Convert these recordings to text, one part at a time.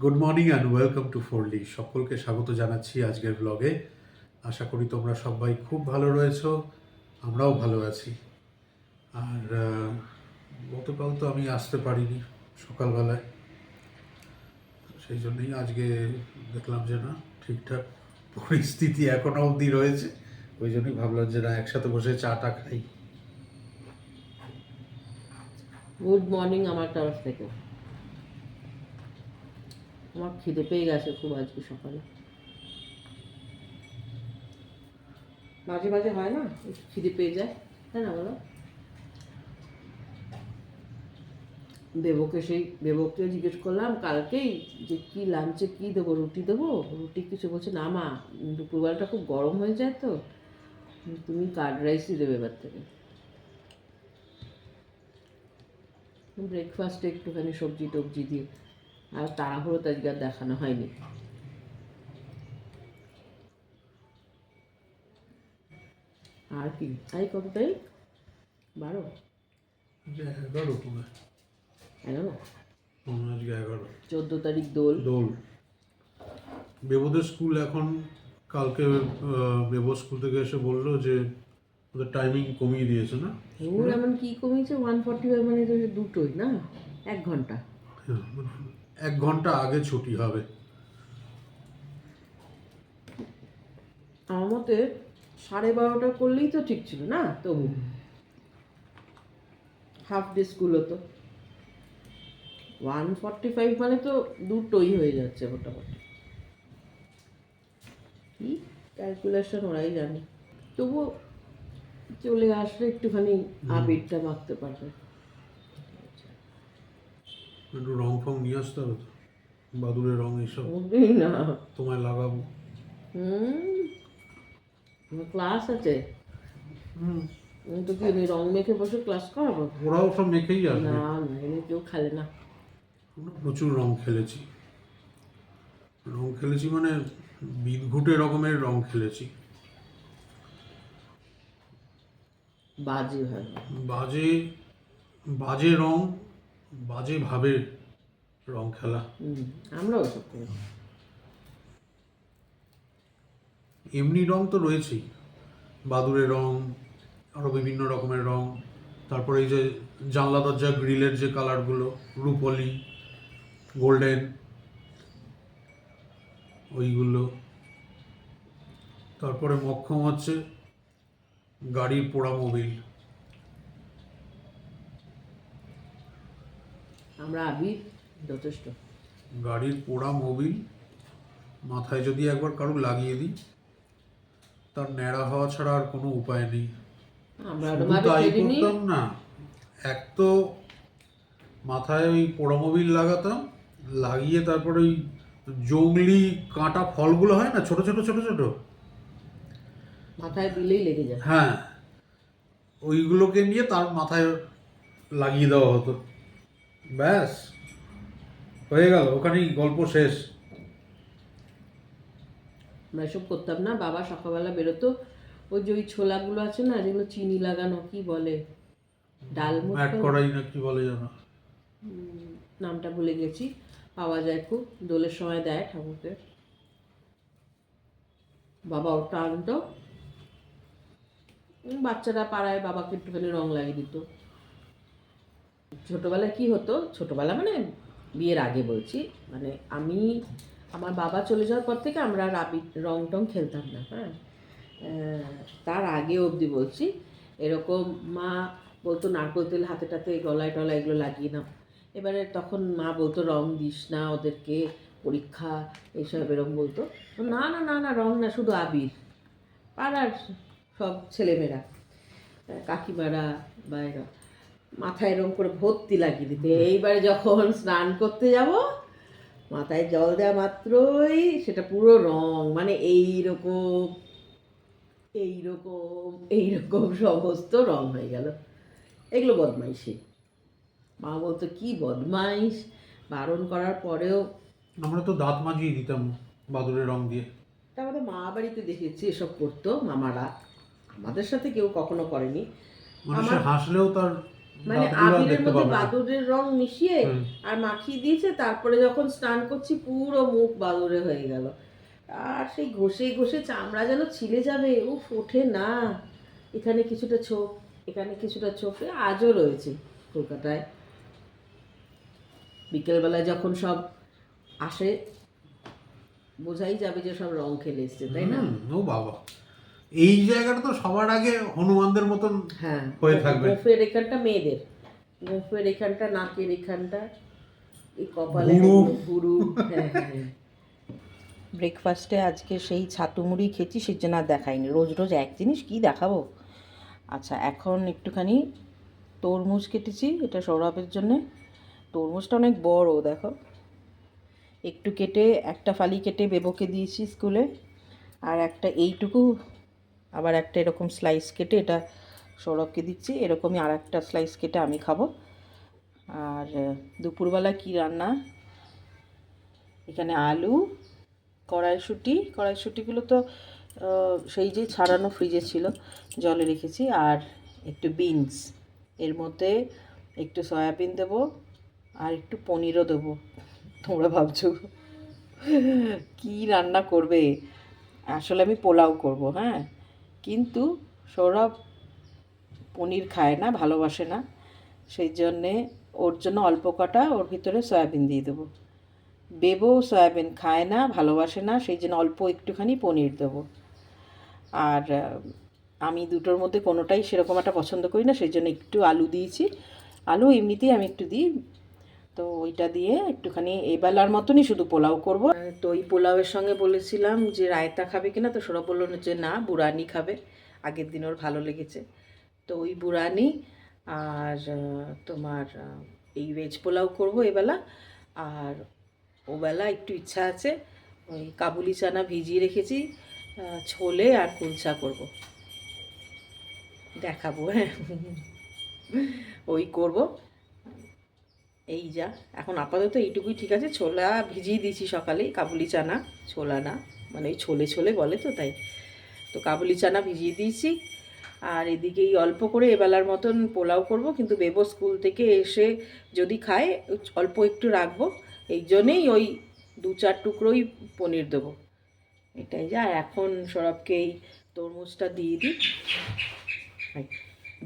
Good morning and welcome to ফোরলি। সকলকে স্বাগত জানাচ্ছি আজকের ব্লগে। আশা করি তোমরা সবাই খুব ভালো রয়েছো, আমরাও ভালো আছি। আর গতকাল তো আমি আসতে পারিনি সকালবেলায়, সেই জন্যই আজকে দেখলাম যে না, ঠিকঠাক পরিস্থিতি এখনো অবধি রয়েছে। ওই জন্যই ভাবলাম যে না, একসাথে বসে চাটা খাই। গুড মর্নিং আমার তরফ থেকে। আমার খিদে পেয়ে গেছে খুব আজকে সকালে। মাঝে মাঝে হয় না, একটু খিদে পেয়ে যায়, তাই না বলো? দেবককে জিজ্ঞেস করলাম কালকেই যে কি লাঞ্চে কি দেবো, রুটি দেবো। রুটি কিছু বলছে না মা, দুপুরবেলাটা খুব গরম হয়ে যায় তো, তুমি কার্ড রাইসই দেবে এবার থেকে। ব্রেকফাস্টে একটুখানি সবজি টবজি দিয়ে, আর তাড়াহুড়ো তো আজকে আর দেখানো হয়নি। আর কি তাই কতটাই 12 11 তোমার 11 আজকে 11 14 তারিখ দোল। বেবোদের স্কুল এখন, কালকে বেবো স্কুল থেকে এসে বললো যে ওদের টাইমিং কমিয়ে দিয়েছে না। ওর এমন কি কমিয়েছে 145, মানে তো দুটোই না, 1 ঘন্টা। হ্যাঁ, 1 ঘন্টা আগে ছুটি হবে। আমার মতে 12:30 করলেই তো ঠিক ছিল না, তবু হাফ ডে স্কুল হতো। 145 মানে তো দুটোই হয়ে যাচ্ছে মোটামুটি। কি ক্যালকুলেশন ওরাই জানে, তবু চলে আসলে একটুখানি আবিরটা মাখতে পারবে। একটু রং ফং নিয়ে আসতে হবে তো, বাদুড়ের রং এইসব ওই না, তোমায় লাগাবো। ক্লাস আছে তো কি আমি রং মেখে বসে ক্লাস করাবো? ওরাও সব মেখেই আসবে। না না, এগুলো কেউ খেলে না। আমরা প্রচুর রং খেলেছি, মানে বিদঘুটে রকমের রং খেলেছি। বাজে হয়, বাজে বাজে রং, বাজে ভাবে রং খেলা। আমরাও সব করি। এমনি রং তো রয়েছেই, বাদুড়ের রং, আরও বিভিন্ন রকমের রং। তারপরে এই যে জানলা দরজা গ্রিলের যে কালারগুলো, রুপলি, গোল্ডেন, ওইগুলো। তারপরে মক্ষম হচ্ছে গাড়ির পোড়া মোবিল। আমরা আবির যথেষ্ট। গাড়ির পোড়া মোবিল মাথায় যদি একবার কারো লাগিয়ে দিই, তার ন্যাড়া হওয়া ছাড়া আর কোনো উপায় নেই। আমরা শুধু তাই করতাম না, এক তো মাথায় ওই পোড়া মোবিল লাগাতাম, লাগিয়ে তারপর ওই জংলি কাঁটা ফলগুলো হয় না, ছোট ছোট ছোট ছোট, মাথায় দিলেই লেগে যায়। হ্যাঁ, ওইগুলোকে নিয়ে তার মাথায় লাগিয়ে দেওয়া হতো। ব্যাস, হয়ে গেল, ওখানেই গল্প শেষ। আমরা এসব করতাম না। বাবা সকালবেলা বেরোতো, ওই যে ওই ছোলাগুলো আছে না, যেগুলো চিনি লাগানো, কি বলে, ডালমুট কড়াই না কি বলে জানো, নামটা ভুলে গেছি, পাওয়া যায় খুব, দোলের সময় দেয় ঠাকুরকে। বাবা ওটা আনতো, বাচ্চারা পাড়ায় বাবাকে একটুখানি রং লাগিয়ে দিত। ছোটোবেলায় কি হতো, ছোটোবেলা মানে বিয়ের আগে বলছি, মানে আমার বাবা চলে যাওয়ার পর থেকে আমরা আর রং টং খেলতাম না। হ্যাঁ, তার আগে অবধি বলছি, এরকম মা বলতো নারকেল তেল হাতে টাতে গলায় টলায় এগুলো লাগিয়ে নাও। এবারে তখন মা বলতো রং দিস না ওদেরকে, পরীক্ষা এইসব এরকম বলতো। না না না না, রং না, শুধু আবির। পাড়ার সব ছেলেমেয়েরা, কাকিমারা বা এরা মাথায় এরকম করে ভর্তি লাগিয়ে দিতে। এইবারে যখন স্নান করতে যাব, মাথায় জল দেওয়া মাত্রই সেটা পুরো রং, মানে এইরকম এইরকম এইরকম সমস্ত রং হয়ে গেল। এগুলো বদমাইশি। মা বলতো কি বদমাইশ, বারণ করার পরেও। আমরা তো দাঁত মাজিয়ে দিতাম বাদুড়ের রং দিয়ে। তা আমাদের মা বাড়িতে দেখেছি এসব করতো মামারা, আমাদের সাথে কেউ কখনো করেনি। মানুষের হাসলেও তার মানে দাঁতগুলো আর আবিরের দেখতে মধ্যে পাবে না। বাদুড়ের রং মিশিয়ে আর মাখিয়ে দিয়েছে, তারপরে যখন স্নান করছি পুরো মুখ বাদুড়ে হয়ে গেল। আর সেই ঘষে ঘষে চামড়া যেন ছিলে যাবে, উফ ওঠে না। এখানে কিছুটা ছোপ, এখানে কিছুটা ছোপ, আজও রয়েছে কলকাতায়। বিকেলবেলায় যখন সব আসে বোঝাই যাবে যে সব রং খেলে এসছে, তাই না? ও বাবা, এই জায়গাটা তো সবার আগে হনুমানদের মতন হ্যাঁ, হয়ে থাকবে। গোফের এখানটা মেয়েদের, গোফের এখানটা, নাকের এখানটা, এই কপালে ভুরু। ভুরু। হ্যাঁ হ্যাঁ। ব্রেকফাস্টে আজকে সেই ছাতু মুড়ি খেয়েছি, সেই জন্য আর দেখাইনি। রোজ রোজ এক জিনিস কি দেখাবো। আচ্ছা, এখন একটুখানি তরমুজ কেটেছি, এটা সৌরভের জন্যে। তরমুজটা অনেক বড়, দেখো। একটু কেটে একটা ফালি কেটে বেবোকে দিয়েছি স্কুলে, আর একটা এইটুকু, আবার একটা এরকম স্লাইস কেটে এটা সৌরভকে দিচ্ছি। এরকমই আর একটা স্লাইস কেটে আমি খাবো। আর দুপুরবেলা কি রান্না, এখানে আলু, কড়াইশুঁটিগুলো তো সেই যে ছাড়ানো ফ্রিজে ছিল, জলে রেখেছি। আর একটু বিনস, এর মধ্যে একটু সয়াবিন দেবো, আর একটু পনিরও দেবো। তোমরা ভাবছো কি রান্না করবে? আসলে আমি পোলাও করব, হ্যাঁ। কিন্তু সৌরভ পনির খায় না, ভালোবাসে না, সেই জন্যে ওর জন্য অল্প কটা ওর ভিতরে সয়াবিন দিয়ে দেবো। বেবো সয়াবিন খায় না, ভালোবাসে না, সেই জন্য অল্প একটুখানি পনির দেবো। আর আমি দুটোর মধ্যে কোনোটাই সেরকম একটা পছন্দ করি না, সেই জন্য একটু আলু দিয়েছি। আলু এমনিতেই আমি একটু দিই, তো ওইটা দিয়ে একটুখানি এবেলার মতনই শুধু পোলাও করব। তো ওই পোলাওয়ের সঙ্গে বলেছিলাম যে রায়তা খাবে কিনা, তো সৌরভ বললো যে না, বুড়ানি খাবে। আগের দিন ওর ভালো লেগেছে, তো ওই বুড়ানি আর তোমার এই ভেজ পোলাও করবো এবেলা। আর ওবেলা একটু ইচ্ছা আছে, ওই কাবুলি চানা ভিজিয়ে রেখেছি, ছোলে আর কুলচা করব, দেখাবো। হ্যাঁ, ওই করব। এই যা, এখন আপাতত এইটুকুই ঠিক আছে। ছোলা ভিজিয়ে দিয়েছি সকালেই, কাবুলি চানা, ছোলা না, মানে ওই ছোলে ছোলে বলে তো তাই। তো কাবুলি চানা ভিজিয়ে দিয়েছি। আর এদিকে এই অল্প করে এবেলার মতন পোলাও করব, কিন্তু বেবো স্কুল থেকে এসে যদি খায় অল্প একটু রাখবো, এই জন্যেই ওই 2-4 টুকরোই পনির দেবো। এটাই যা। এখন সৌরভকে এই তরমুজটা দিয়ে দিই।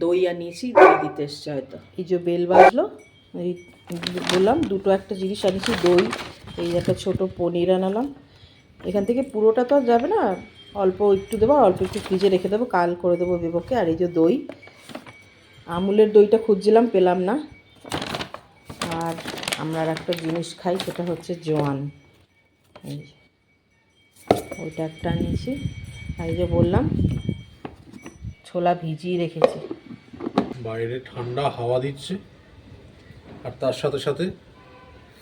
দই আনিয়েছি, দই দিতে এসছে হয়তো। এই যে বেল বাজলো, এই বললাম দুটো একটা জিনিস আনিয়েছি, দই, এই একটা ছোটো পনির আনালাম। এখান থেকে পুরোটা তো আর যাবে না, অল্প একটু দেবো, অল্প একটু ফ্রিজে রেখে দেবো, কাল করে দেবো বেবোকে। আর এই যে দই, আমুলের দইটা খুঁজছিলাম, পেলাম না। আর আমরা আর একটা জিনিস খাই, সেটা হচ্ছে জোয়ান, এই ওইটা একটা নিয়েছি। আর এই যে বললাম ছোলা ভিজিয়ে রেখেছি। বাইরে ঠান্ডা হাওয়া দিচ্ছে, আর তার সাথে সাথে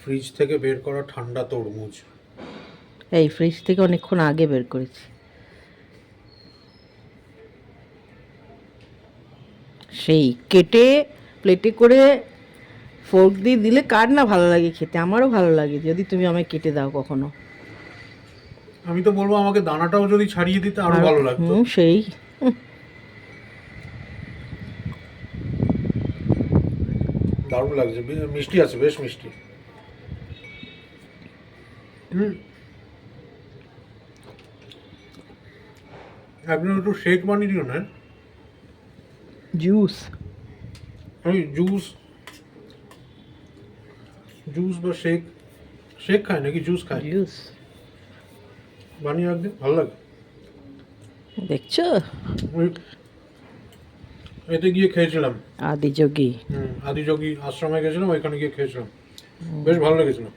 ফ্রিজ থেকে বের করা ঠান্ডা তরমুজ। এই ফ্রিজ থেকে অনেকক্ষণ আগে বের করেছি। সেই কেটে প্লেটে করে ফোর্ক দিয়ে দিলে কার না ভালো লাগে খেতে, আমারও ভালো লাগে যদি তুমি আমায় কেটে দাও কখনো। আমি তো বলবো আমাকে দানাটাও যদি ছাড়িয়ে দিতে আরো ভালো লাগতো। সেই দারুণ লাগছে, মিষ্টি আছে, বেশ মিষ্টি। আপনি একটু শেক বানিয়ে দিও না। জুস, আমি জুস বা শেক, শেক খায় নাকি জুস খায়? জুস বানিয়ে একদিন, ভালো লাগে। দেখছো, ওই এতে গিয়ে খেয়েছিলাম, আদিযোগী, আদিযোগী আশ্রমে গেছিলাম, ওইখানে গিয়ে খেয়েছিলাম, বেশ ভালো লেগেছিল।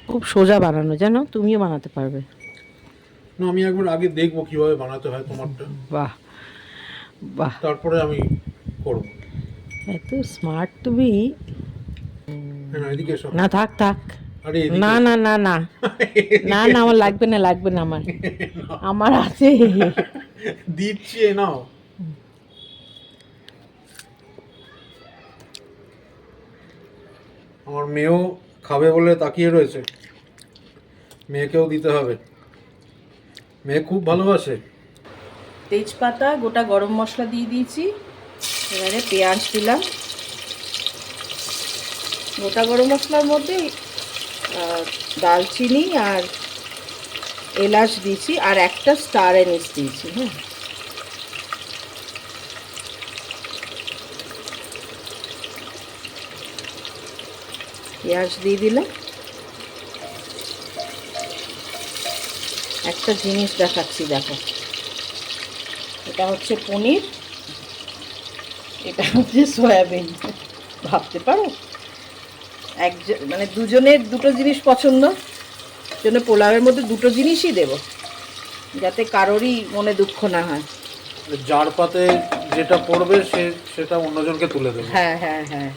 খুব সোজা বানানো, জানো, তুমিও বানাতে পারবে। না, আমি একবার আগে দেখবো কিভাবে বানাতে হয় তোমারটা, বাহ বাহ, তারপরে আমি করবো। এত স্মার্ট তুমি। না, এদিকে এসো। না থাক থাক, আরে এদিকে না এসো। না না না না না, আমার লাগবে না, লাগবে না, আমার আমার আছে। দিচ্ছি, এ নাও। আমার মেয়েও খাবে বলে তাকিয়ে রয়েছে, মেয়েকেও দিতে হবে, মেয়ে খুব ভালোবাসে। তেজপাতা, গোটা গরম মশলা দিয়ে দিয়েছি, এবারে পেঁয়াজ দিলাম, গোটা গরম মশলার মধ্যে দালচিনি আর এলাচ দিয়েছি, আর একটা স্টার এনিস দিয়েছি। হ্যাঁ, পেঁয়াজ দিয়ে দিলাম। একটা জিনিস দেখাচ্ছি, দেখো, এটা হচ্ছে পনির, এটা হচ্ছে সয়াবিন। ভাবতে পারো, মানে দুজনের দুটো জিনিস পছন্দ, জন্য পোলাওয়ের মধ্যে দুটো জিনিসই দেব, যাতে কারোরই মনে দুঃখ না হয়। যার পাতে যেটা পড়বে সেটা অন্যজনকে তুলে দেবে। হ্যাঁ হ্যাঁ হ্যাঁ,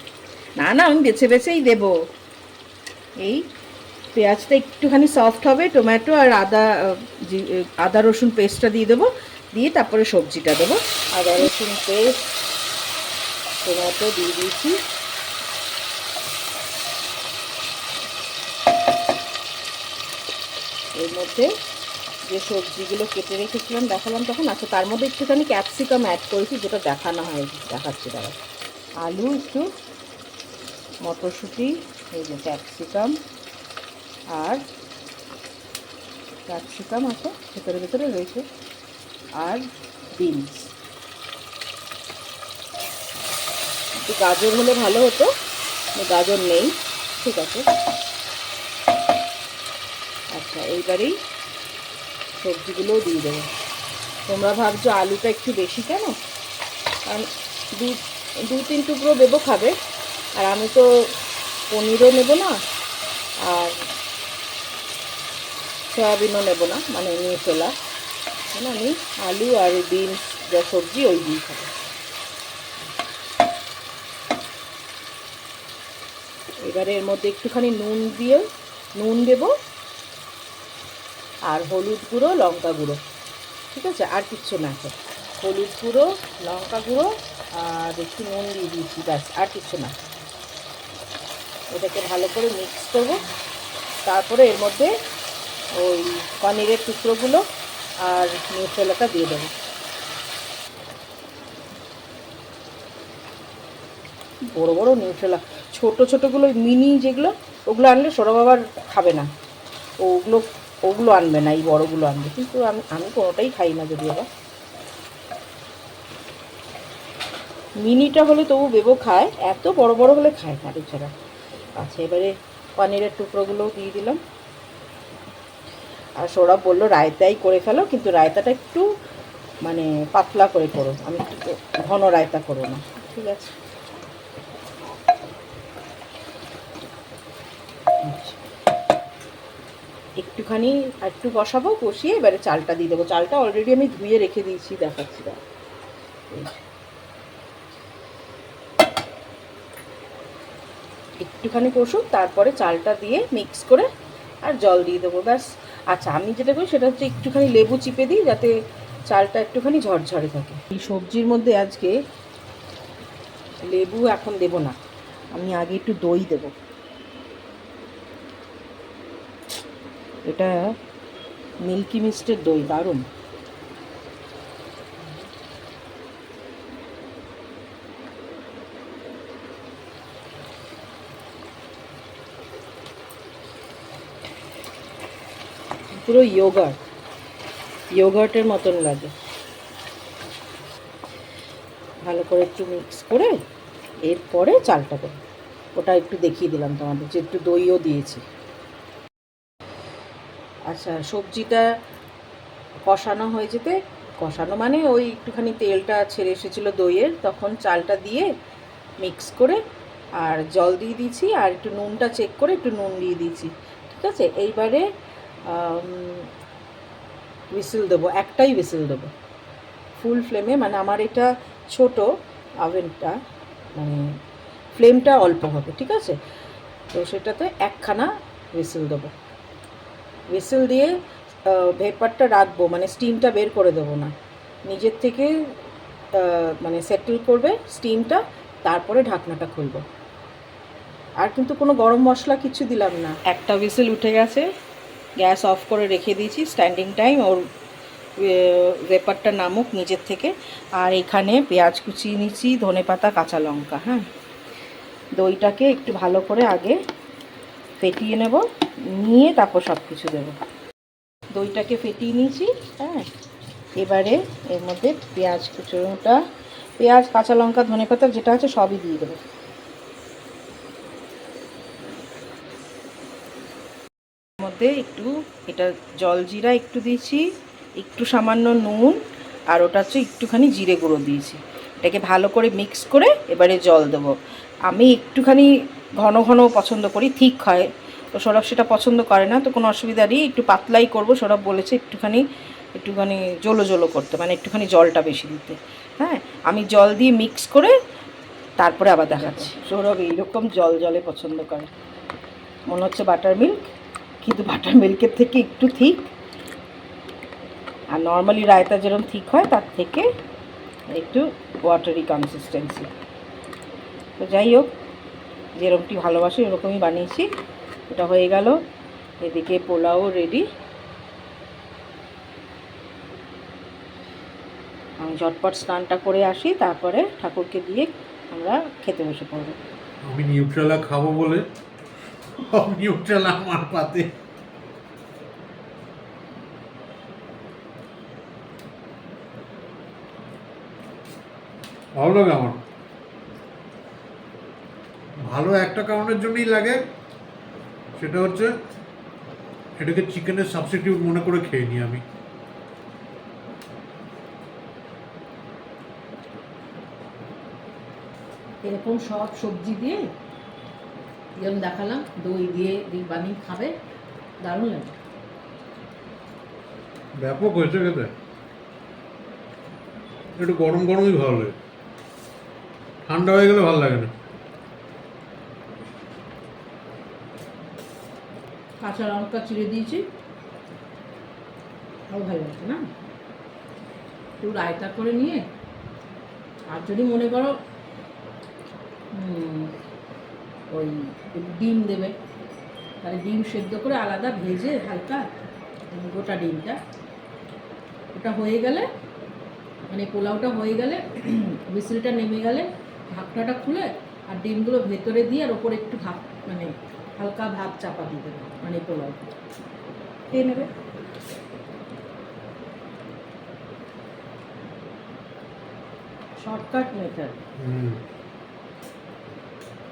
না না, আমি বেছে বেছেই দেব। এই পেঁয়াজটা একটুখানি সফট হবে, টমেটো আর আদা রসুন পেস্টটা দিয়ে দেবো, দিয়ে তারপরে সবজিটা দেবো। আদা রসুন পেস্ট, টমেটো দিয়ে দিয়েছি। এর মধ্যে যে সবজিগুলো কেটে রেখেছিলাম দেখালাম তখন, আচ্ছা তার মধ্যে একটুখানি ক্যাপসিকাম অ্যাড করেছি, যেটা দেখানো হয়, দেখাচ্ছি দাঁড়া। আলু একটু, মটরশুঁটি, এই যে ক্যাপসিকাম, আর ক্যাপসিকাম আছে ভেতরে ভেতরে রয়েছে, আর বিনস। একটু গাজর হলে ভালো হতো, গাজর নেই, ঠিক আছে। আচ্ছা, এইবারেই সবজিগুলোও দিয়ে দেবো। তোমরা ভাবছো আলুটা একটু বেশি কেন, কারণ দু তিন টুকরো দেবো খাবে, আর আমি তো পনিরও নেব না আর সয়াবিনও নেব না, মানে নিয়ে চলা, আমি আলু আর বিনস যা সবজি ওই দিয়ে খাবো। এবারে এর মধ্যে একটুখানি নুন দেব, আর হলুদ গুঁড়ো, লঙ্কা গুঁড়ো, ঠিক আছে, আর কিচ্ছু না। তো হলুদ গুঁড়ো, লঙ্কা গুঁড়ো আর একটু নুন দিয়ে দিয়েছি, ব্যাস, আর কিচ্ছু না। এটাকে ভালো করে মিক্স করবো। তারপরে এর মধ্যে ওই পনিরের টুকরোগুলো আর নিউট্রেলাটা দিয়ে দেবো। বড় বড় নিউট্রেলা, ছোট ছোটোগুলো মিনি যেগুলো, ওগুলো আনলে সৌরভ আবার খাবে না, ওগুলো আনবে না, এই বড়গুলো আনবে। কিন্তু আমি কোনোটাই খাই না, যদি আবার মিনিটা হলে তবু বেবো খায়, এত বড় বড় হলে খায় না বেচারা। আচ্ছা, এবারে পনিরের টুকরোগুলোও দিয়ে দিলাম। আর সৌরভ বললো রায়তাই করে ফেলো, কিন্তু রায়তাটা একটু মানে পাতলা করে করো, আমি একটু ঘন রায়তা করো না, ঠিক আছে। একটুখানি একটু বসাবো, কষিয়ে এবারে চালটা দিয়ে দেবো। চালটা অলরেডি আমি ধুয়ে রেখে দিয়েছি, দেখাচ্ছি না। একটুখানি কষুক, তারপরে চালটা দিয়ে মিক্স করে আর জল দিয়ে দেবো, ব্যাস। আচ্ছা, আমি যেটা করি সেটা হচ্ছে একটুখানি লেবু চিপে দিই, যাতে চালটা একটুখানি ঝরঝরে থাকে। এই সবজির মধ্যে আজকে লেবু এখন দেব না, আমি আগে একটু দই দেব। এটা মিল্কি মিস্টের দই, দারুণ। পুরো ইয়োগার্টের মতন লাগে। ভালো করে একটু মিক্স করে এরপরে চালটা দেবো। ওটা একটু দেখিয়ে দিলাম তোমাদের, যে একটু দইও দিয়েছি। আচ্ছা, সবজিটা কষানো হয়ে যেতে, কষানো মানে ওই একটুখানি তেলটা ছেড়ে এসেছিলো দইয়ের, তখন চালটা দিয়ে মিক্স করে আর জল দিয়ে দিয়েছি, আর একটু নুনটা চেক করে একটু নুন দিয়ে দিয়েছি, ঠিক আছে। এইবারে হুইসেল দেবো, একটাই হুইসেল দেবো ফুল ফ্লেমে, মানে আমার এটা ছোট ওভেনটা, মানে ফ্লেমটা অল্প হবে, ঠিক আছে। তো সেটাতে একখানা হুইসেল দেবো। হুইসেল দিয়ে ভেপারটা রাখবো, মানে স্টিমটা বের করে দেবো না, নিজের থেকে মানে সেটেল করবে স্টিমটা, তারপরে ঢাকনাটা খুলবো। আর কিন্তু কোনো গরম মশলা কিছু দিলাম না। একটা হুইসেল উঠে গেছে, গ্যাস অফ করে রেখে দিয়েছি, স্ট্যান্ডিং টাইম, ওর ভেপারটা নামুক নিজের থেকে। আর এখানে পেঁয়াজ কুচিয়ে নিচ্ছি, ধনেপাতা, কাঁচা লঙ্কা, হ্যাঁ, দইটাকে একটু ভালো করে আগে ফেটিয়ে নেব, নিয়ে তারপর সব কিছু দেবো। দইটাকে ফেটিয়ে নিয়েছি। হ্যাঁ, এবারে এর মধ্যে পেঁয়াজ কুচোটা, পেঁয়াজ, কাঁচা লঙ্কা, ধনেপাতা যেটা আছে সবই দিয়ে দেবো। এর মধ্যে একটু এটা জলজিরা একটু দিয়েছি, একটু সামান্য নুন, আর ওটা হচ্ছে একটুখানি জিরে গুঁড়ো দিয়েছি। এটাকে ভালো করে মিক্স করে এবারে জল দেবো। আমি একটুখানি ঘন ঘন পছন্দ করি, ঠিক হয়। তো সৌরভ সেটা পছন্দ করে না, তো কোনো অসুবিধা নেই, একটু পাতলাই করব। সৌরভ বলেছে একটুখানি জলো জলো করতে, মানে একটুখানি জলটা বেশি দিতে। হ্যাঁ, আমি জল দিয়ে মিক্স করে তারপরে আবার দেখাচ্ছি। সৌরভ এইরকম জল জলে পছন্দ করে, মনে হচ্ছে বাটার মিল্ক, কিন্তু বাটার মিল্কের থেকে একটু ঠিক, আর নর্মালি রায়তা যেরকম ঠিক হয় তার থেকে একটু ওয়াটারি কনসিস্টেন্সি। তো যাই হোক, যেরকমটি ভালোবাসি এরকমই বানিয়েছি। এটা হয়ে গেল, এদিকে পোলাও রেডি। আমি ঝটপট স্নানটা করে আসি, তারপরে ঠাকুরকে দিয়ে আমরা খেতে বসে পড়ব। আমি নিউট্রেলা খাবো বলে নিউট্রেলা আমার পাতে। ভালো লাগে আমার, ভালো একটা কারণের জন্যই লাগে, সেটা হচ্ছে এটাকে চিকেনের সাবস্টিটিউট মনে করে খেয়ে নিই আমি। এরকম সব সবজি দিয়ে যেরকম দেখালাম, দই দিয়ে বানিয়ে খাবে, দারুণ লাগে। ব্যাপক হয়েছে খেতে, একটু গরম গরমই ভালো লাগে, ঠান্ডা হয়ে গেলে ভালো লাগে না। কাঁচা লঙ্কা চিড়ে দিয়েছি, আরও ভালো লাগছে না? একটু রায়তা করে নিয়ে, আর যদি মনে করো ওই ডিম দেবে, তাহলে ডিম সেদ্ধ করে আলাদা ভেজে হালকা, গোটা ডিমটা, ওটা হয়ে গেলে, মানে পোলাওটা হয়ে গেলে, হুইসেলটা নেমে গেলে ঢাকনাটা খুলে আর ডিমগুলো ভেতরে দিয়ে আর ওপরে একটু ভাত, মানে হালকা ভাত চাপা দিয়ে দেবে, মানে পোলাও খেয়ে নেবে। Shortcut method.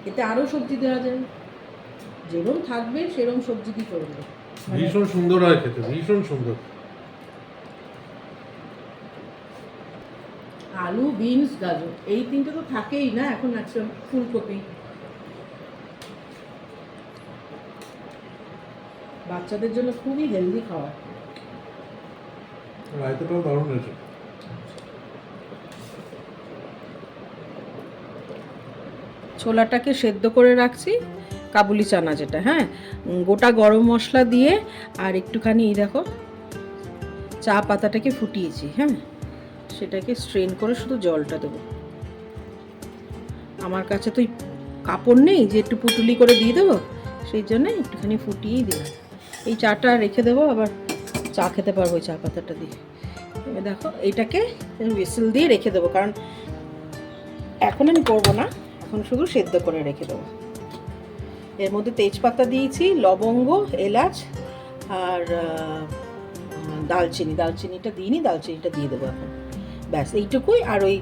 এতে আরও সবজি দেওয়া যায়, যেরকম থাকবে সেরকম সবজি দিয়ে করবে, ভীষণ সুন্দর হয় খেতে, ভীষণ সুন্দর। আলু, বিনস, গাজর, এই তিনটে তো থাকেই না এখন, একটা ফুলকপি। বাচ্চাদের জন্য খুবই হেলদি খাবার। রায়তাটাও দারুণ হয়েছে। ছোলাটাকে সেদ্ধ করে রাখছি, কাবুলি চানা যেটা, হ্যাঁ, গোটা গরম মশলা দিয়ে আর একটুখানি এই দেখো চা পাতাটাকে ফুটিয়েছি, হ্যাঁ, সেটাকে স্ট্রেন করে শুধু জলটা দেবো। আমার কাছে তো কাপড় নেই যে একটু পুটুলি করে দিয়ে দেবো, সেই জন্য একটুখানি ফুটিয়েই দিলাম। এই চাটা রেখে দেবো, আবার চা খেতে পারবো ওই চা পাতাটা দিয়ে। এবার দেখো এইটাকে হুইসেল দিয়ে রেখে দেবো, কারণ এখন আমি করবো না, এখন শুধু সেদ্ধ করে রেখে দেবো। এর মধ্যে তেজপাতা দিয়েছি, লবঙ্গ, এলাচ আর দালচিনিটা দিইনি, দালচিনিটা দিয়ে দেবো এখন। ব্যাস এইটুকুই। আর ওই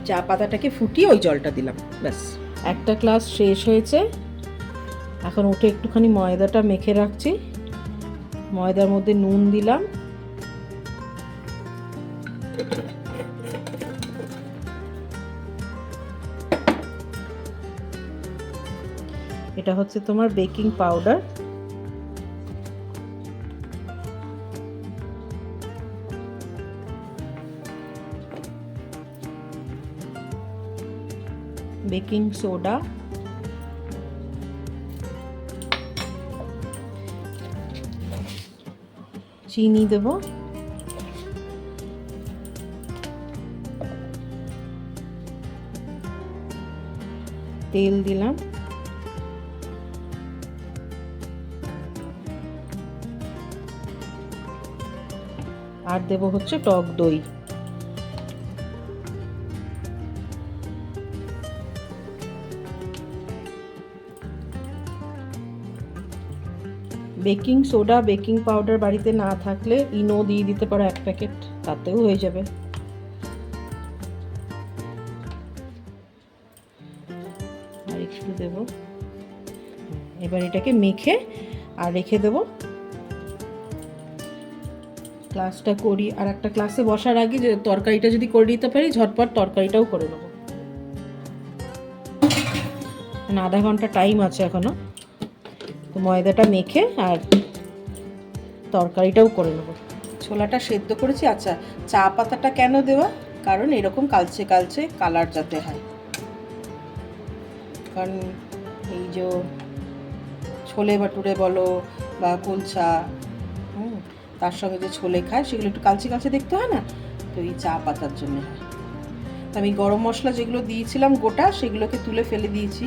চা পাতাটাকে ফুটিয়ে ওই জলটা দিলাম, ব্যাস। একটা গ্লাস শেষ হয়েছে, এখন উঠে একটুখানি ময়দাটা মেখে রাখছি। ময়দার মধ্যে নুন দিলাম, এটা হচ্ছে তোমার বেকিং পাউডার, বেকিং সোডা, চিনি দেব, তেল দিলাম, আর দেব হচ্ছে টক দই। বেকিং সোডা বেকিং পাউডার বাড়িতে না থাকলে ইনো দিয়ে দিতে পারো 1 প্যাকেট, তাতেও হয়ে যাবে। আর একটু দেবো। এবার এটাকে মেখে আর রেখে দেবো। ক্লাসটা করি, আর একটা ক্লাসে বসার আগে যে তরকারিটা যদি করে দিতে পারি ঝটপট তরকারিটাও করে নেবো। আধা ঘন্টা টাইম আছে এখনো, তো ময়দাটা মেখে আর তরকারিটাও করে নেবো। ছোলাটা সেদ্ধ করেছি। আচ্ছা, চা পাতাটা কেন দেওয়া? কারণ এরকম কালচে কালচে কালার যাতে হয়। কারণ এই যে ছোলে ভাটুরে বলো বা কুলচা, তার সঙ্গে যে ছোলে খায় সেগুলো একটু কালচে কালচে দেখতে হয় না, তো এই চা পাতার জন্য হয়। আমি গরম মশলা যেগুলো দিয়েছিলাম গোটা সেগুলোকে তুলে ফেলে দিয়েছি।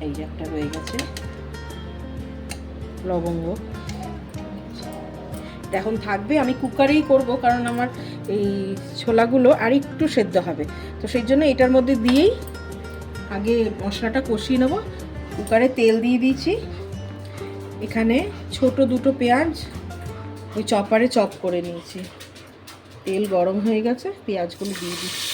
এই যে একটা রয়ে গেছে লবঙ্গ, এখন থাকবে। আমি কুকারেই করব কারণ আমার এই ছোলাগুলো আর একটু সেদ্ধ হবে, তো সেই জন্য এটার মধ্যে দিয়েই আগে মশলাটা কষিয়ে নেব। কুকারে তেল দিয়ে দিয়েছি। এখানে ছোট 2টো পেঁয়াজ ওই চপারে চপ করে নিয়েছি। তেল গরম হয়ে গেছে, পেঁয়াজগুলো দিয়ে দিচ্ছি।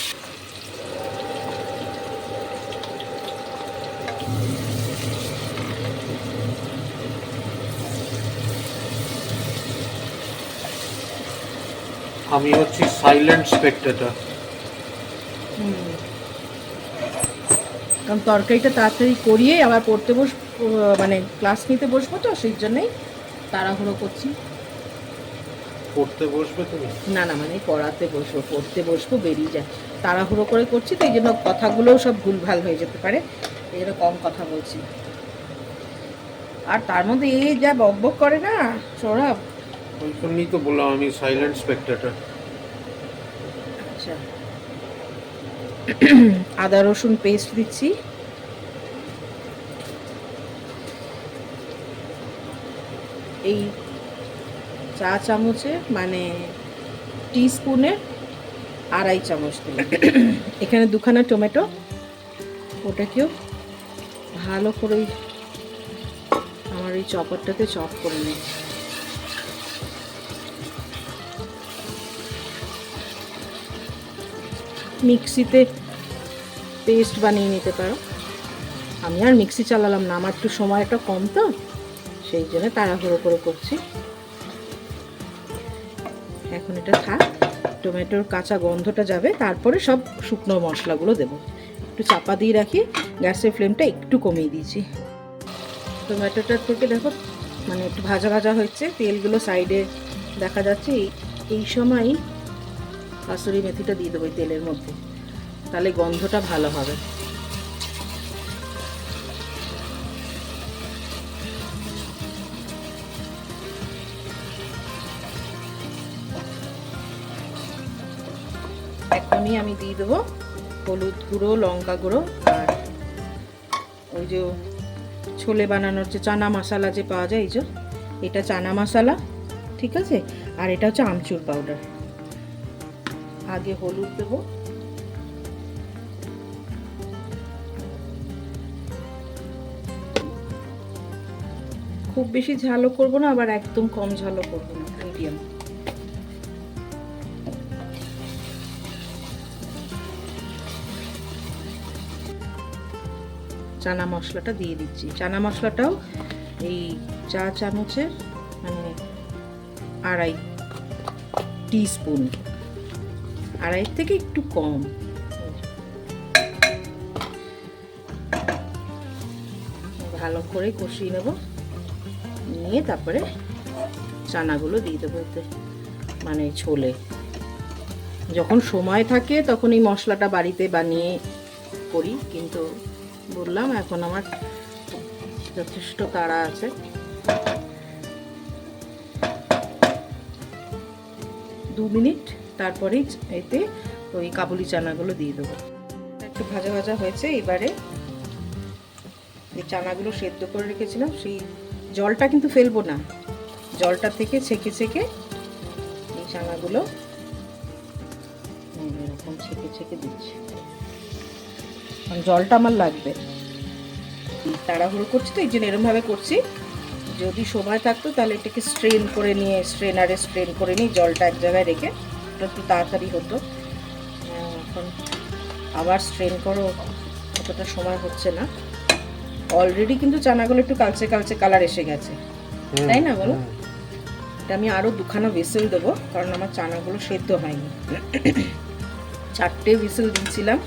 আমি হচ্ছি সাইলেন্ট স্পেক্টেটর। কারণ তরকারিটা তাড়াতাড়ি করিয়ে আবার পড়তে মানে ক্লাস নিতে বসবো, তো সেই জন্যই তাড়াহুড়ো করছি। পড়তে বসবে তুমি? না না, মানে পড়াতে বসবো, পড়তে বসবো, বেরিয়ে যায়। তাড়াহুড়ো করে করছি, তো এই জন্য কথাগুলোও সব ভুলভাল হয়ে যেতে পারে, এই জন্য কম কথা বলছি। আর তার মধ্যে এই যা বক বক করে না সৌরভ, ওই জন্যই তো বললাম আমি সাইলেন্ট স্পেক্টেটর। আচ্ছা, আদা রসুন পেস্ট দিচ্ছি। এই চা চামচে মানে টিস্পুনের 2.5 চামচ দিলাম। এখানে 2খানা টমেটো, ওটাকেও ভালো করে আমার এই চপারটাতে চপ করে নিই। মিক্সিতে পেস্ট বানিয়ে নিতে পারো, আমি আর মিক্সি চালালাম না, আমার একটু সময়টা কম, তো সেই জন্য তাড়াহুড়ো করে করছি। এখন এটা থাক, টমেটোর কাঁচা গন্ধটা যাবে, তারপরে সব শুকনো মশলাগুলো দেবো। একটু চাপা দিয়ে রাখি, গ্যাসের ফ্লেমটা একটু কমিয়ে দিয়েছি। টমেটোটার থেকে দেখো মানে একটু ভাজা ভাজা হচ্ছে, তেলগুলো সাইডে দেখা যাচ্ছে। এই সময় কাসুরি মেথিটা দিয়ে দেবো তেলের মধ্যে, তাহলে গন্ধটা ভালো হবে। এখনই আমি দিয়ে দেবো হলুদ গুঁড়ো, লঙ্কা গুঁড়ো, আর ওই যে ছোলে বানানোর যে চানা মশলা যে পাওয়া যায়, এই যে এটা চানা মশলা, ঠিক আছে। আর এটা হচ্ছে আমচুর পাউডার। আগে হলুদ দেবো, খুব বেশি ঝালও করবো না, আবার একদম কম ঝালও করবো না, মিডিয়াম। চানা মশলাটা দিয়ে দিচ্ছি। চানা মশলাটাও এই চা চামচের মানে 2.5 টিস্পুন, 2.5 থেকে একটু কম। ভালো করে কষিয়ে নেব, নিয়ে তারপরে চানাগুলো দিয়ে দেবো এতে, মানে ছোলে। যখন সময় থাকে তখন এই মশলাটা বাড়িতে বানিয়ে করি, কিন্তু বললাম এখন আমার যথেষ্ট তাড়া আছে। 2 মিনিট, তারপরেই এতে ওই কাবুলি চানাগুলো দিয়ে দেবো। একটু ভাজা ভাজা হয়েছে, এবারে এই চানাগুলো সেদ্ধ করে রেখেছিলাম, সেই জলটা কিন্তু ফেলবো না, জলটা থেকে ছেঁকে ছেঁকে এই চানাগুলো এরকম ছেঁকে ছেঁকে দিচ্ছি, কারণ জলটা আমার লাগবে। তাড়াহুড়ো করছি তো এই জন্য এরকমভাবে করছি, যদি সময় থাকতো তাহলে এটাকে স্ট্রেন করে নিয়ে স্ট্রেনারে স্ট্রেন করে নিয়ে জলটা এক জায়গায় রেখে ওটা একটু তাড়াতাড়ি হতো। এখন আবার স্ট্রেন করো, অতটা সময় হচ্ছে না। অলরেডি কিন্তু চানাগুলো একটু কালচে কালচে কালার এসে গেছে, তাই না বলো? এটা আমি আরও 2খানা হুইসেল দেবো, কারণ আমার চানাগুলো সেদ্ধ হয়নি। 4টে হুইসেল দিয়েছিলাম,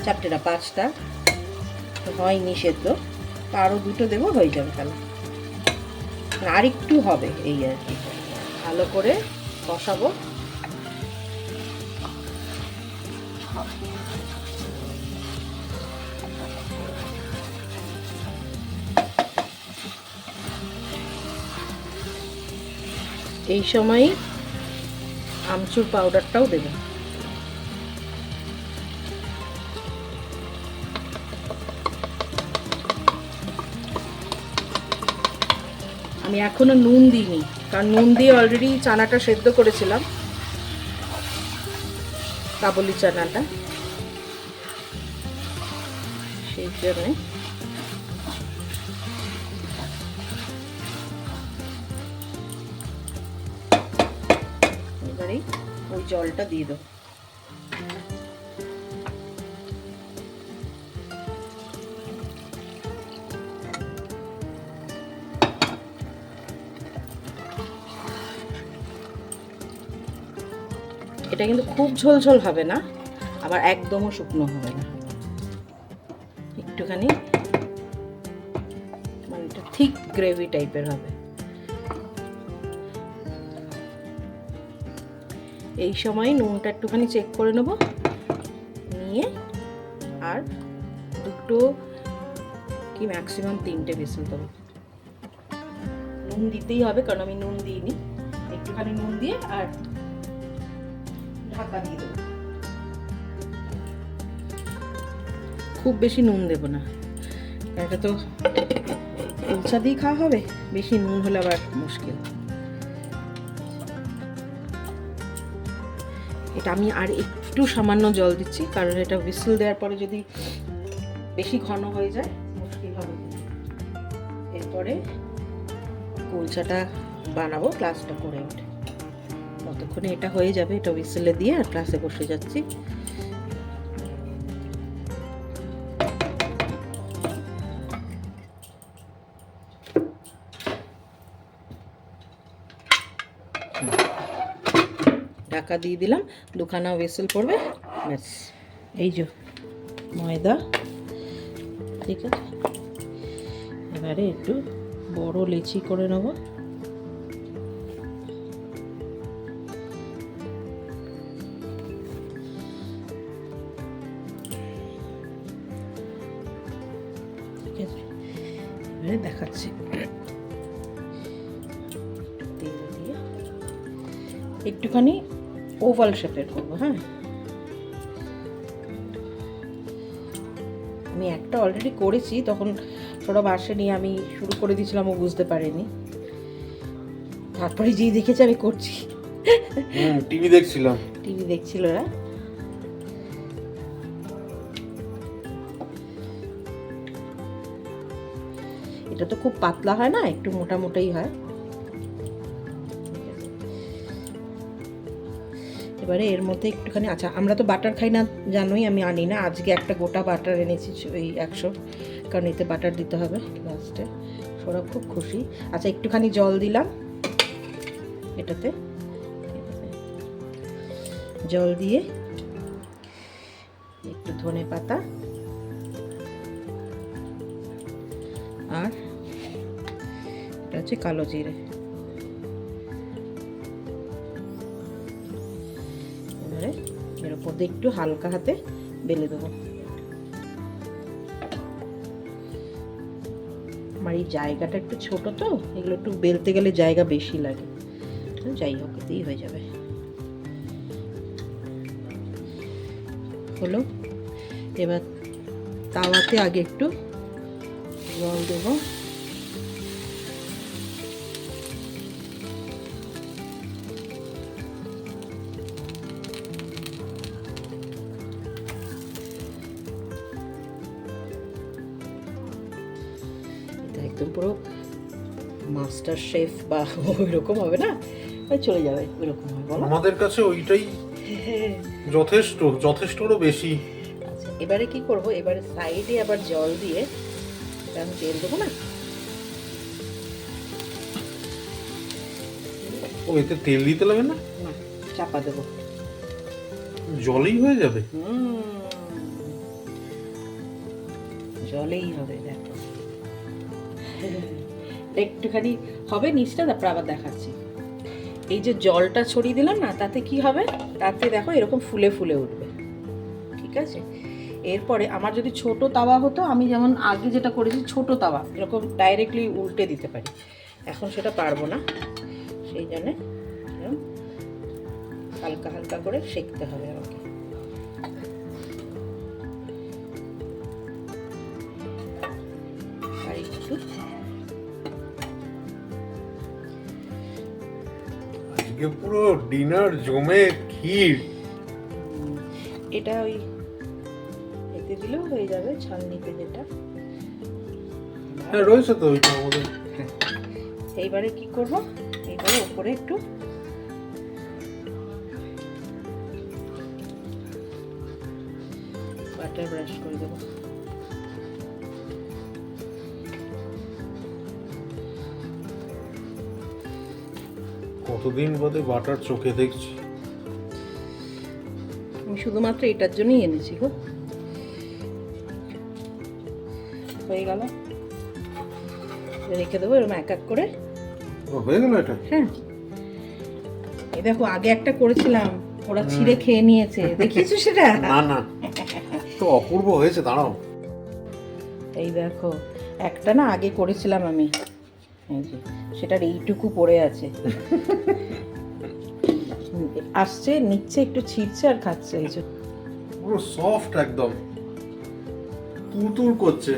4টে না 5টা, হয়নি সেদ্ধ, তো আরও 2টো দেবো, হয়ে যাবে তাহলে। আর একটু হবে এই আর কি। ভালো করে কষাবো। এই সময় আমচুর পাউডারটাও দেব। আমি এখনো নুন দিইনি, কারণ নুন দিয়ে অলরেডি চানাটা সেদ্ধ করেছিলাম, কাবুলি চানাটা, সেই জন্যে। এবারে ওই জলটা দিয়ে দেবো। এটা কিন্তু খুব ঝোল হবে না, আবার একদমও শুকনো হবে না, একটুখানি মানে এটা থিক গ্রেভি টাইপের হবে। এই সময় নুনটা একটুখানি চেক করে নেব, নিয়ে আর 2 কি ম্যাক্সিমাম 3টে হুইসেল দেবো। নুন দিতেই হবে, কারণ আমি নুন দিইনি। একটুখানি নুন দিয়ে আর ঢাকা দিয়ে দেবো। খুব বেশি নুন দেবো না, এটা তো কুলচা দিয়ে খাওয়া হবে, বেশি নুন হলে আবার মুশকিল। এটা আমি আর একটু সামান্য জল দিচ্ছি, কারণ এটা হুইসেল দেওয়ার পরে যদি বেশি ঘন হয়ে যায় মুশকিল হবে। এরপরে কুলচাটা বানাবো, ক্লাসটা করে ওঠে ততক্ষণে এটা হয়ে যাবে। এটা হুইসেলে দিয়ে আর ক্লাসে বসে যাচ্ছি। ঢাকা দিয়ে দিলাম, 2খানা হুইসেল পড়বে, ব্যাস। এই যে ময়দা, ঠিক আছে। এবারে একটু বড় লেচি করে নেব। ঠিক আছে, এবারে দেখাচ্ছি। তেল দিয়ে একটুখানি ওভাল শেপের করবো। হ্যাঁ, আমি একটা অলরেডি করেছি, তখন সৌরভ আসেনি, আমি শুরু করে দিয়েছিলাম, ও বুঝতে পারেনি। তারপরে যেই দেখেছি আমি করছি। টিভি দেখছিলাম। টিভি দেখছিল ওরা। এটা তো খুব পাতলা হয় না, একটু মোটা মোটাই হয়। এবারে এর মধ্যে একটুখানি, আচ্ছা আমরা তো বাটার খাই না জানোই, আমি আনি না। আজকে একটা গোটা বাটার এনেছি, ওই 100, কারণ এতে বাটার দিতে হবে লাস্টে। সৌরভ খুব খুশি। আচ্ছা একটুখানি জল দিলাম এটাতে, জল দিয়ে একটু ধনে পাতা আর এটা হচ্ছে কালো জিরে। এবারে এর উপর দিয়ে একটু হালকা হাতে বেলে দেবো। আমার এই জায়গাটা একটু ছোট, তো এগুলো একটু বেলতে গেলে জায়গা বেশি লাগে। যাই হোক, এতেই হয়ে যাবে। হলো, এবার তাওয়াতে আগে একটু জল দেবো। একদম পুরো মাস্টার শেফ বা ওই রকম হবে না, ওই চলে যাবে ওই রকম হবে বলো। আমাদের কাছে ওইটাই যথেষ্ট, যথেষ্টরও বেশি। আচ্ছা এবারে কি করব, এবারে সাইডে আবার জল দিয়ে আমি তেল দেবো না। ও এতে তেল দিতে লাগে না, না চাপা দেবো, জলেই হয়ে যাবে। জলেই হবে দেখো। একটুখানি হবে নিচটা, তারপর আবার দেখাচ্ছি। এই যে জলটা ছড়িয়ে দিলাম না, তাতে কি হবে, তাতে দেখো এরকম ফুলে ফুলে উঠবে, ঠিক আছে। এরপরে আমার যদি ছোট তাওয়া হতো, আমি যেমন আগে যেটা করেছি ছোট তাওয়া এরকম ডাইরেক্টলি উল্টে দিতে পারি, এখন সেটা পারবো না, সেই জন্যে হালকা হালকা করে সেঁকতে হবে আমাকে। আর একটু আজকে পুরো ডিনার জমে ক্ষীর। এটা ওই এতে দিলেও হয়ে যাবে, ছালনিতে যেটা। হ্যাঁ রয়েছে তো ওইটা আমাদের। এইবারে কি করব, এইবারে উপরে একটু বাটার ব্রাশ করে দেবো। কতদিন বাদে বাটার চোখে দেখছি। আমি শুধুমাত্র এটার জন্যই এনেছি গো। হয়ে গেল, রেখে দেবো এরকম এক এক করে। ও হয়ে গেল এটা? হ্যাঁ এই দেখো আগে একটা করেছিলাম, ওরা ছিঁড়ে খেয়ে নিয়েছে, দেখিয়েছো সেটা? না না, তো অপূর্ব হয়েছে, দাঁড়াও। এই দেখো একটা না আগে করেছিলাম আমি, এই যে সেটার এইটুকু পড়ে আছে, আসছে নিচ্ছে একটু ছিঁড়ছে আর খাচ্ছে, এই যে পুরো সফট একদম, তুরতুর করছে।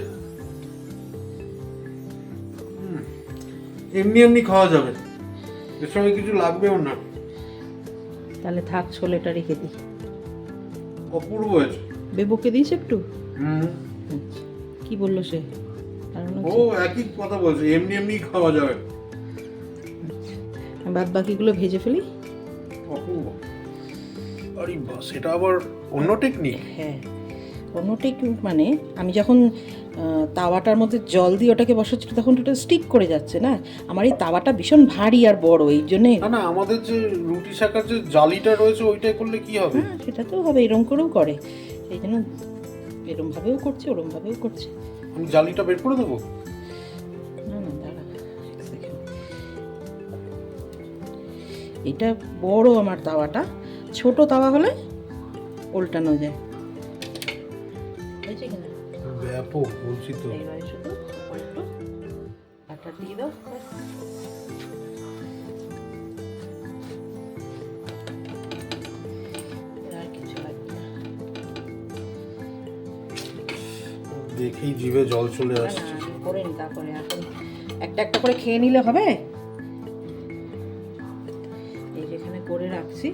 এমনি এমনি খাওয়া যাবে, এর সঙ্গে কিছু লাগবেও না। তাহলে থাক, ছোলেটা রেখে দিই। অপূর্ব হয়েছে। বেবুকে দিয়েছে একটু? হুম, আচ্ছা, কি বললো সে? ও একই কথা বলছে, এমনি এমনি খাওয়া যাবে। বাদ বাকিগুলো ভেজে ফেলি। অপূর্ব। আরে বাস, এটা আবার অন্য টেকনিক। হ্যাঁ অন্য টেকনিক, মানে আমি যখন তাওয়াটার মধ্যে জল দিয়ে ওটাকে বসাচ্ছি তখন ওটা স্টিক করে যাচ্ছে না, আমার এই তাওয়াটা ভীষণ ভারী আর বড়, এই জন্যে। না না, আমাদের যে রুটি শাকার যে জালিটা রয়েছে ওইটাই করলে কি হবে? হ্যাঁ সেটাতেও হবে, এরম করেও করে, এই জন্য এরমভাবেও করছে ওরমভাবেও করছে। আমি জালিটা বের করে দেবো? না না দাঁড়া এক সেকেন্ড, এটা বড় আমার তাওয়াটা, ছোট তাওয়া হলে উল্টানো যায়, হয়েছে কিনা? ব্যাপক বলছি তো। এইবারে শুধু একটু বাটার দিয়ে দাও, ব্যাস। আর কিছু লাগবে না। দেখেই জিভে জল চলে না, না, আসছে। আমি করে নি, তারপরে এখন একটা একটা করে খেয়ে নিলে হবে। এই যেখানে করে রাখছি,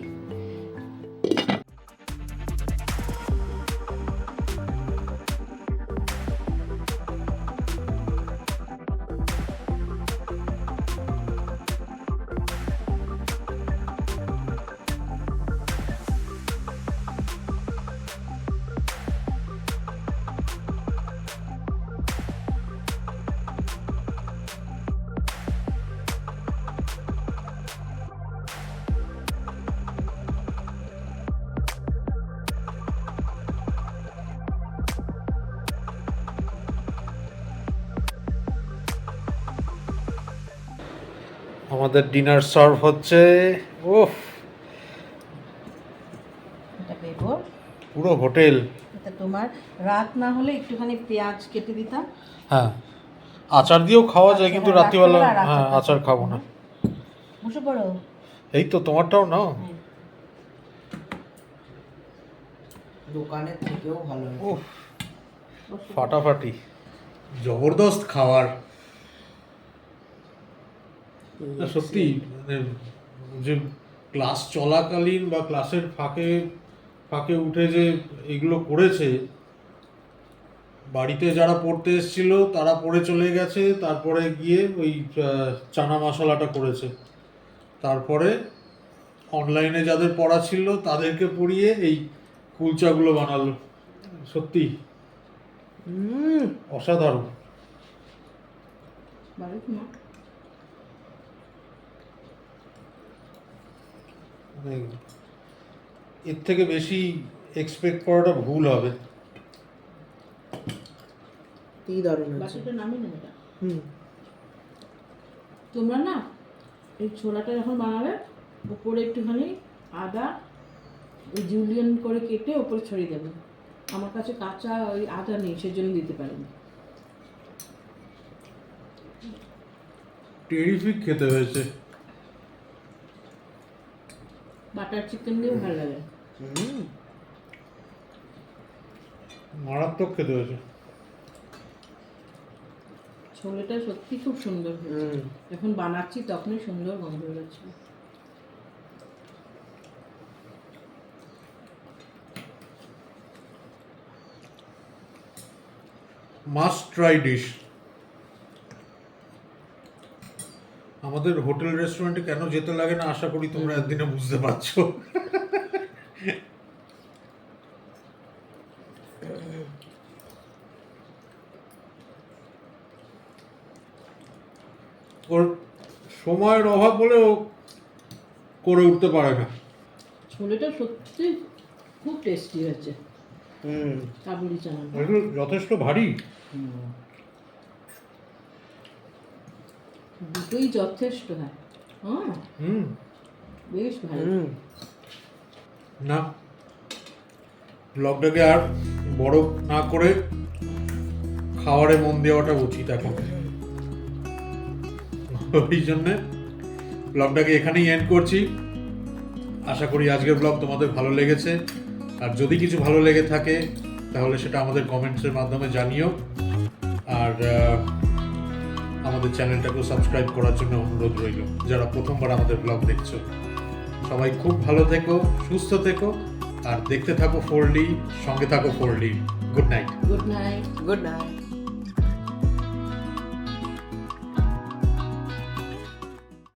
আমাদের ডিনার সার্ভ হচ্ছে। ওফ, এটা বেবো, পুরো হোটেল। এটা তোমার রাত না হলে একটুখানি পেঁয়াজ কেটে দিতাম। হ্যাঁ, আচার দিয়েও খাওয়া যায়, কিন্তু হ্যাঁ, রাত্রিবেলা রাত্রিবেলা আর হ্যাঁ আচার আচার খাবো না। বসে পড়ো। এই তো তোমারটাও নাও। দোকানের থেকেও ভালো। উফ, ফাটাফাটি, জবরদস্ত খাবার। না, সত্যি মানে যে ক্লাস চলাকালীন বা ক্লাসের ফাঁকে ফাঁকে উঠে যে এগুলো করেছে, বাড়িতে যারা পড়তে এসেছিল তারা পড়ে চলে গেছে, তারপরে গিয়ে ওই চানা মশলাটা করেছে, তারপরে অনলাইনে যাদের পড়া ছিল তাদেরকে পড়িয়ে এই কুলচাগুলো বানালো। সত্যি অসাধারণ। মানে এর থেকে বেশি এক্সপেক্ট করাটা ভুল হবে। কি দারুণ আছে। বাকিটা নামিয়ে নেবে এটা। হুম। তোমরা না এই ছোলাটা যখন বানাবে উপরে একটুখানি আদা ওই জুলিয়ান করে কেটে ওপরে ছড়িয়ে দেবে। আমার কাছে কাঁচা ওই আদা নেই, সেজন্য দিতে পারিনি। টেরিফিক খেতে হয়েছে। বাটার চিকেন দিয়েও ভালো লাগে। হুম। মারাত্মক খেতে হয়েছে। ছোলেটা সত্যি খুব সুন্দর হয়েছে। হুম। যখন বানাচ্ছি তখনই সুন্দর গন্ধ বেরোচ্ছিল। Must try dish. আমাদের হোটেল রেস্টুরেন্টে কেন যেতে লাগে না আশা করি তোমরা একদিনে বুঝতে পারছো। ওর সময়ের অভাব বলেও করে উঠতে পারে না। ছোলেটা সত্যি খুব টেস্টি হয়েছে। হুম। কাবুলি চানা এগুলো যথেষ্ট ভারী। দুটোই যথেষ্ট হয়। হ্যাঁ, হুম। বেশ ভালো। হুম। না, ব্লগটাকে আর বড় না করে খাবারে মন দেওয়াটা উচিত এখন। ওই জন্যে ব্লগটাকে এখানেই এন্ড করছি। আশা করি আজকের ব্লগ তোমাদের ভালো লেগেছে, আর যদি কিছু ভালো লেগে থাকে তাহলে সেটা আমাদের কমেন্টসের মাধ্যমে জানিও। আর আমাদের চ্যানেলটাকেও সাবস্ক্রাইব করার জন্য অনুরোধ রইল যারা প্রথমবার আমাদের ব্লগ দেখছো। সবাই খুব ভালো থেকো, সুস্থ থেকো, আর দেখতে থাকো 4D, সঙ্গে থাকো 4D। Good night. Good night. Good night.